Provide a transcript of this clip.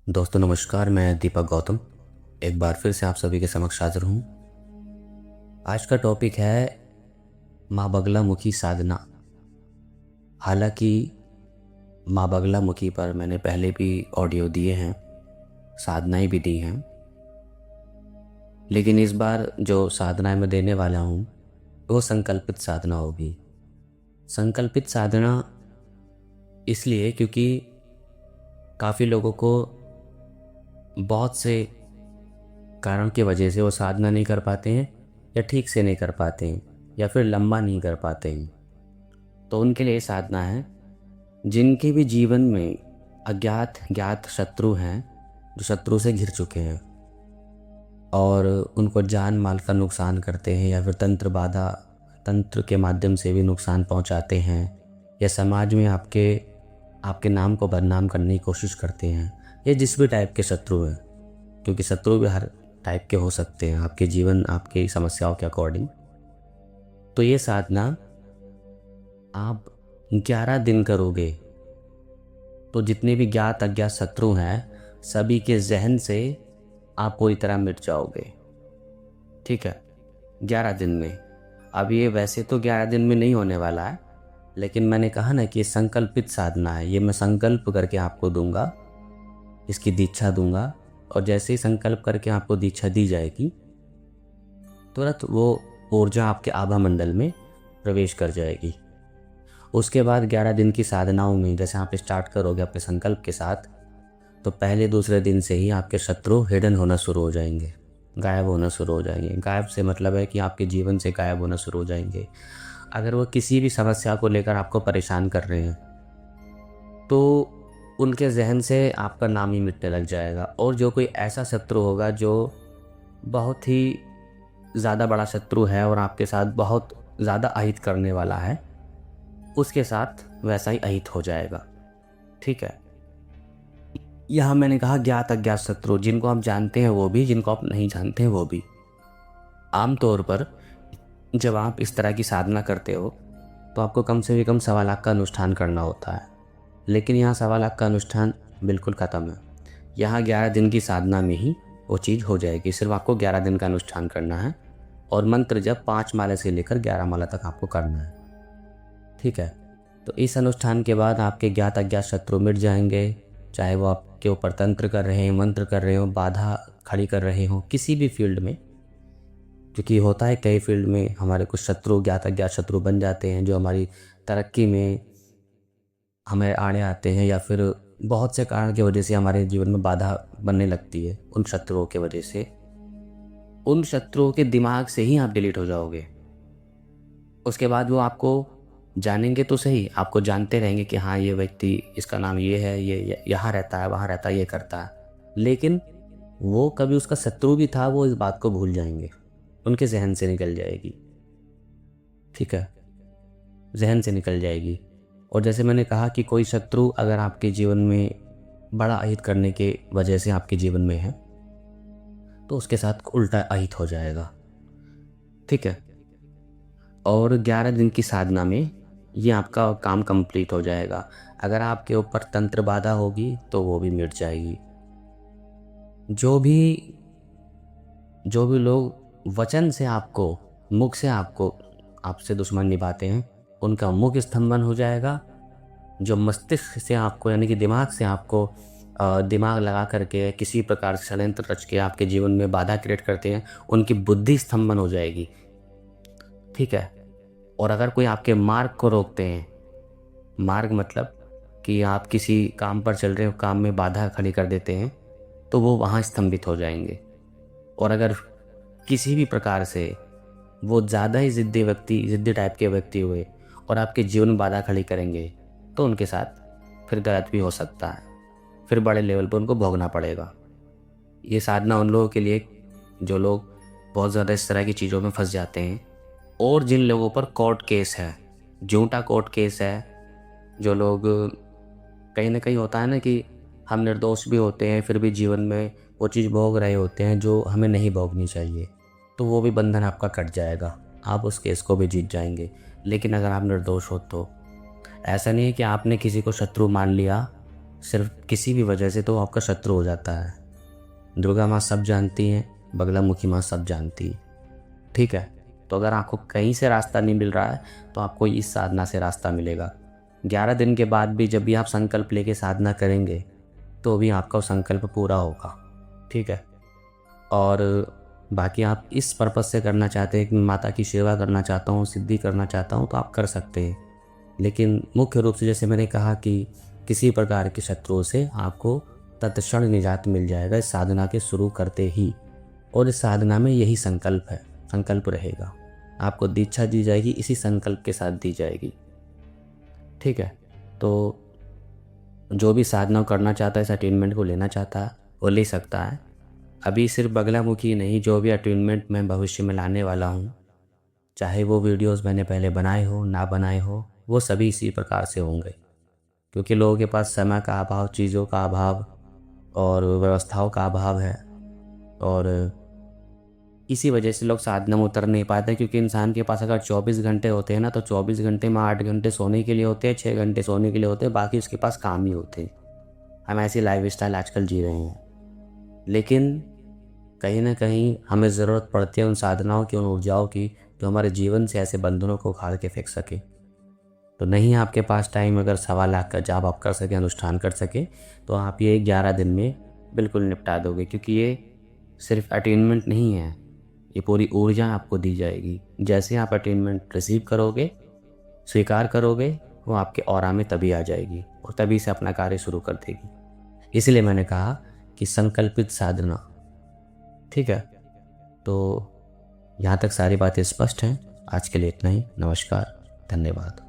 दोस्तों नमस्कार, मैं दीपक गौतम एक बार फिर से आप सभी के समक्ष हाजिर हूँ। आज का टॉपिक है माँ बगलामुखी साधना। हालांकि माँ बगलामुखी पर मैंने पहले भी ऑडियो दिए हैं, साधनाएं भी दी हैं, लेकिन इस बार जो साधनाएं मैं देने वाला हूँ वो संकल्पित साधना होगी। संकल्पित साधना इसलिए क्योंकि काफ़ी लोगों को बहुत से कारण की वजह से वो साधना नहीं कर पाते हैं या ठीक से नहीं कर पाते हैं या फिर लंबा नहीं कर पाते हैं। तो उनके लिए साधना है जिनके भी जीवन में अज्ञात ज्ञात शत्रु हैं, जो शत्रु से घिर चुके हैं और उनको जान माल का नुकसान करते हैं या फिर तंत्र के माध्यम से भी नुकसान पहुंचाते हैं या समाज में आपके नाम को बदनाम करने की कोशिश करते हैं, या जिस भी टाइप के शत्रु हैं, क्योंकि शत्रु भी हर टाइप के हो सकते हैं आपके जीवन आपकी समस्याओं के अकॉर्डिंग। तो ये साधना आप 11 दिन करोगे तो जितने भी ज्ञात अज्ञात शत्रु हैं सभी के जहन से आप पूरी तरह मिट जाओगे। ठीक है, 11 दिन में। अब ये वैसे तो 11 दिन में नहीं होने वाला है, लेकिन मैंने कहा ना कि संकल्पित साधना है। ये मैं संकल्प करके आपको दूंगा, इसकी दीक्षा दूंगा, और जैसे ही संकल्प करके आपको दीक्षा दी जाएगी तुरंत वो ऊर्जा आपके आभा मंडल में प्रवेश कर जाएगी। उसके बाद 11 दिन की साधनाओं में जैसे आप स्टार्ट करोगे अपने संकल्प के साथ, तो पहले दूसरे दिन से ही आपके शत्रु हिडन होना शुरू हो जाएंगे, गायब होना शुरू हो जाएंगे। गायब से मतलब है कि आपके जीवन से गायब होना शुरू हो जाएंगे। अगर वो किसी भी समस्या को लेकर आपको परेशान कर रहे हैं तो उनके जहन से आपका नाम ही मिटने लग जाएगा। और जो कोई ऐसा शत्रु होगा जो बहुत ही ज़्यादा बड़ा शत्रु है और आपके साथ बहुत ज़्यादा अहित करने वाला है, उसके साथ वैसा ही अहित हो जाएगा। ठीक है, यहाँ मैंने कहा ज्ञात अज्ञात शत्रु, जिनको आप जानते हैं वो भी, जिनको आप नहीं जानते हैं वो भी। आमतौर पर जब आप इस तरह की साधना करते हो तो आपको कम से कम 1.25 लाख का अनुष्ठान करना होता है, लेकिन यहाँ 1.25 लाख का अनुष्ठान बिल्कुल ख़त्म है। यहाँ 11 दिन की साधना में ही वो चीज़ हो जाएगी। सिर्फ आपको 11 दिन का अनुष्ठान करना है और मंत्र जब 5 माला से लेकर 11 माला तक आपको करना है। ठीक है, तो इस अनुष्ठान के बाद आपके ज्ञात अज्ञात शत्रु मिट जाएंगे, चाहे वो आपके ऊपर तंत्र कर रहे हैं, मंत्र कर रहे हो, बाधा खड़ी कर रहे हो, किसी भी फील्ड में। क्योंकि होता है कई फील्ड में हमारे कुछ शत्रु ज्ञात अज्ञात शत्रु बन जाते हैं जो हमारी तरक्की में हमें आड़े आते हैं, या फिर बहुत से कारण की वजह से हमारे जीवन में बाधा बनने लगती है। उन शत्रुओं की वजह से, उन शत्रुओं के दिमाग से ही आप डिलीट हो जाओगे। उसके बाद वो आपको जानेंगे तो सही, आपको जानते रहेंगे कि हाँ ये व्यक्ति, इसका नाम ये है, ये यहाँ रहता है, वहाँ रहता है, ये करता है, लेकिन वो कभी उसका शत्रु भी था, वो इस बात को भूल जाएंगे, उनके जहन से निकल जाएगी। ठीक है, जहन से निकल जाएगी। और जैसे मैंने कहा कि कोई शत्रु अगर आपके जीवन में बड़ा अहित करने के वजह से आपके जीवन में है तो उसके साथ उल्टा अहित हो जाएगा। ठीक है, और 11 दिन की साधना में ये आपका काम कंप्लीट हो जाएगा। अगर आपके ऊपर तंत्र बाधा होगी तो वो भी मिट जाएगी। जो भी लोग वचन से आपको, मुख से आपसे दुश्मन निभाते हैं, उनका मुख स्तंभन हो जाएगा। जो मस्तिष्क से आपको, यानी कि दिमाग से आपको दिमाग लगा करके किसी प्रकार से षड्यंत्र रच के आपके जीवन में बाधा क्रिएट करते हैं, उनकी बुद्धि स्तंभन हो जाएगी। ठीक है, और अगर कोई आपके मार्ग को रोकते हैं, मार्ग मतलब कि आप किसी काम पर चल रहे हो, काम में बाधा खड़ी कर देते हैं, तो वो वहाँ स्तंभित हो जाएंगे। और अगर किसी भी प्रकार से वो ज़्यादा ही ज़िद्दी टाइप के व्यक्ति हुए और आपके जीवन में बाधा खड़ी करेंगे, तो उनके साथ फिर गलत भी हो सकता है, फिर बड़े लेवल पर उनको भोगना पड़ेगा। ये साधना उन लोगों के लिए जो लोग बहुत ज़्यादा इस तरह की चीज़ों में फंस जाते हैं, और जिन लोगों पर कोर्ट केस है, झूठा कोर्ट केस है, जो लोग कहीं ना कहीं होता है ना कि हम निर्दोष भी होते हैं फिर भी जीवन में वो चीज़ भोग रहे होते हैं जो हमें नहीं भोगनी चाहिए, तो वो भी बंधन आपका कट जाएगा, आप उस केस को भी जीत जाएंगे। लेकिन अगर आप निर्दोष हो तो ऐसा नहीं है कि आपने किसी को शत्रु मान लिया सिर्फ किसी भी वजह से तो वो आपका शत्रु हो जाता है। दुर्गा माँ सब जानती हैं, बगलामुखी माँ सब जानती है। ठीक है, तो अगर आपको कहीं से रास्ता नहीं मिल रहा है तो आपको इस साधना से रास्ता मिलेगा। 11 दिन के बाद भी जब भी आप संकल्प लेके साधना करेंगे तो भी आपका वो संकल्प पूरा होगा। ठीक है, और बाकी आप इस पर्पज़ से करना चाहते हैं कि माता की सेवा करना चाहता हूँ, सिद्धि करना चाहता हूँ, तो आप कर सकते हैं। लेकिन मुख्य रूप से जैसे मैंने कहा कि किसी प्रकार के शत्रुओं से आपको तत्क्षण निजात मिल जाएगा इस साधना के शुरू करते ही। और इस साधना में यही संकल्प है, संकल्प रहेगा। आपको दीक्षा दी जाएगी, इसी संकल्प के साथ दी जाएगी। ठीक है, तो जो भी साधना करना चाहता है, इस अटेनमेंट को लेना चाहता है, वो ले सकता है। अभी सिर्फ बगलामुखी नहीं, जो भी अटेनमेंट मैं भविष्य में लाने वाला हूँ, चाहे वो वीडियोस मैंने पहले बनाए हो ना बनाए हो, वो सभी इसी प्रकार से होंगे। क्योंकि लोगों के पास समय का अभाव, चीज़ों का अभाव और व्यवस्थाओं का अभाव है, और इसी वजह से लोग साधना में उतर नहीं पाते। क्योंकि इंसान के पास अगर 24 घंटे होते हैं ना, तो 24 घंटे में 8 घंटे सोने के लिए होते हैं, 6 घंटे सोने के लिए होते हैं, बाकी उसके पास काम ही होते हैं। हम ऐसी लाइफस्टाइल आजकल जी रहे हैं। लेकिन कहीं ना कहीं हमें ज़रूरत पड़ती है उन साधनाओं की, उन ऊर्जाओं की, जो हमारे जीवन से ऐसे बंधनों को उखाड़ के फेंक सके। तो नहीं आपके पास टाइम, अगर 1.25 लाख का जाप आप कर सके, अनुष्ठान कर सके, तो आप ये 11 दिन में बिल्कुल निपटा दोगे। क्योंकि ये सिर्फ अटेनमेंट नहीं है, ये पूरी ऊर्जा आपको दी जाएगी। जैसे आप अटेनमेंट रिसीव करोगे, स्वीकार करोगे, वो आपके ऑरा में तभी आ जाएगी और तभी से अपना कार्य शुरू कर देगी। इसलिए मैंने कहा कि संकल्पित साधना। ठीक है, तो यहाँ तक सारी बातें स्पष्ट हैं। आज के लिए इतना ही। नमस्कार, धन्यवाद।